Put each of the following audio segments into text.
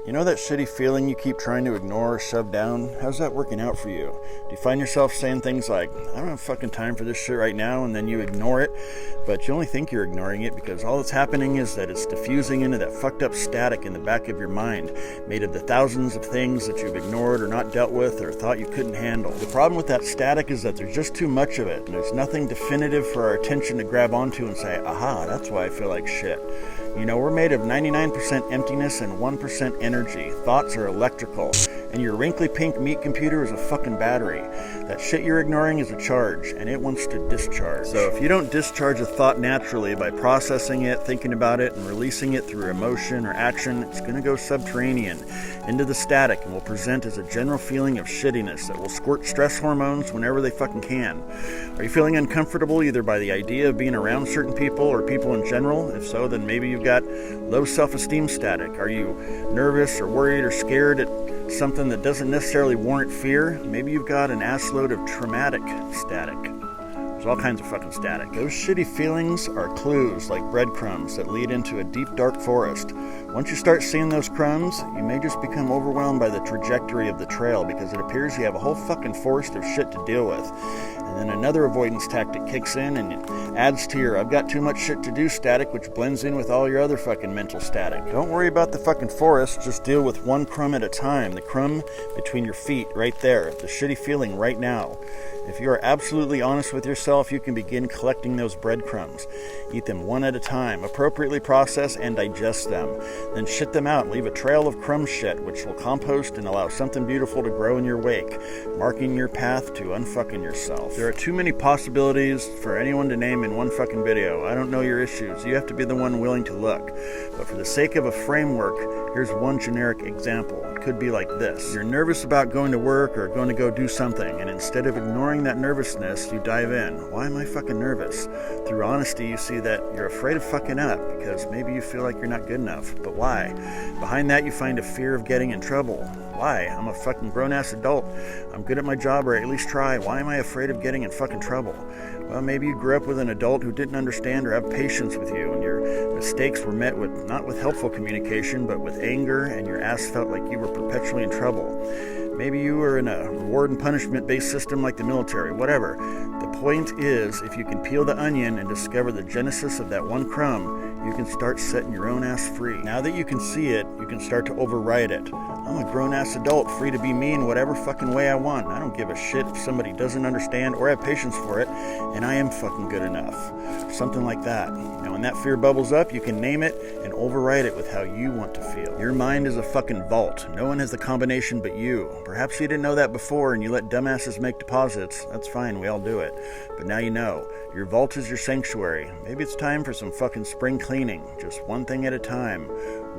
You know that shitty feeling you keep trying to ignore or shove down? How's that working out for you? Do you find yourself saying things like, I don't have fucking time for this shit right now, and then you ignore it, but you only think you're ignoring it because all that's happening is that it's diffusing into that fucked up static in the back of your mind, made of the thousands of things that you've ignored or not dealt with or thought you couldn't handle. The problem with that static is that there's just too much of it, and there's nothing definitive for our attention to grab onto and say, aha, that's why I feel like shit. You know, we're made of 99% emptiness and 1% energy. Thoughts are electrical. And your wrinkly pink meat computer is a fucking battery. That shit you're ignoring is a charge, and it wants to discharge. So if you don't discharge a thought naturally by processing it, thinking about it, and releasing it through emotion or action, it's going to go subterranean into the static and will present as a general feeling of shittiness that will squirt stress hormones whenever they fucking can. Are you feeling uncomfortable either by the idea of being around certain people or people in general? If so, then maybe you've got low self-esteem static. Are you nervous or worried or scared at something that doesn't necessarily warrant fear? Maybe you've got an assload of traumatic static. There's all kinds of fucking static. Those shitty feelings are clues like breadcrumbs that lead into a deep, dark forest. Once you start seeing those crumbs, you may just become overwhelmed by the trajectory of the trail because it appears you have a whole fucking forest of shit to deal with. And then another avoidance tactic kicks in and it adds to your I've got too much shit to do static, which blends in with all your other fucking mental static. Don't worry about the fucking forest, just deal with one crumb at a time. The crumb between your feet, right there. The shitty feeling right now. If you are absolutely honest with yourself, you can begin collecting those breadcrumbs. Eat them one at a time, appropriately process and digest them. Then shit them out and leave a trail of crumb shit, which will compost and allow something beautiful to grow in your wake, marking your path to unfucking yourself. There are too many possibilities for anyone to name in one fucking video. I don't know your issues. You have to be the one willing to look. But for the sake of a framework, here's one generic example. It could be like this. You're nervous about going to work or going to go do something, and instead of ignoring that nervousness, you dive in. Why am I fucking nervous? Through honesty, you see that you're afraid of fucking up because maybe you feel like you're not good enough. But why? Behind that, you find a fear of getting in trouble. Why? I'm a fucking grown-ass adult. I'm good at my job, or at least try. Why am I afraid of getting in fucking trouble? Well, maybe you grew up with an adult who didn't understand or have patience with you, and your mistakes were met with not with helpful communication, but with anger, and your ass felt like you were perpetually in trouble. Maybe you were in a reward and punishment-based system like the military, whatever. The point is, if you can peel the onion and discover the genesis of that one crumb, you can start setting your own ass free. Now that you can see it, you can start to override it. I'm a grown-ass adult, free to be me in whatever fucking way I want. I don't give a shit if somebody doesn't understand or have patience for it, and I am fucking good enough. Something like that. Now when that fear bubbles up, you can name it and override it with how you want to feel. Your mind is a fucking vault. No one has the combination but you. Perhaps you didn't know that before and you let dumbasses make deposits. That's fine, we all do it. But now you know. Your vault is your sanctuary. Maybe it's time for some fucking spring cleaning. Just one thing at a time.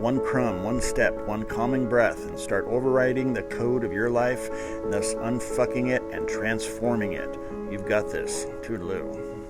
One crumb, one step, one calming breath, and start overriding the code of your life, and thus unfucking it and transforming it. You've got this. Toodaloo.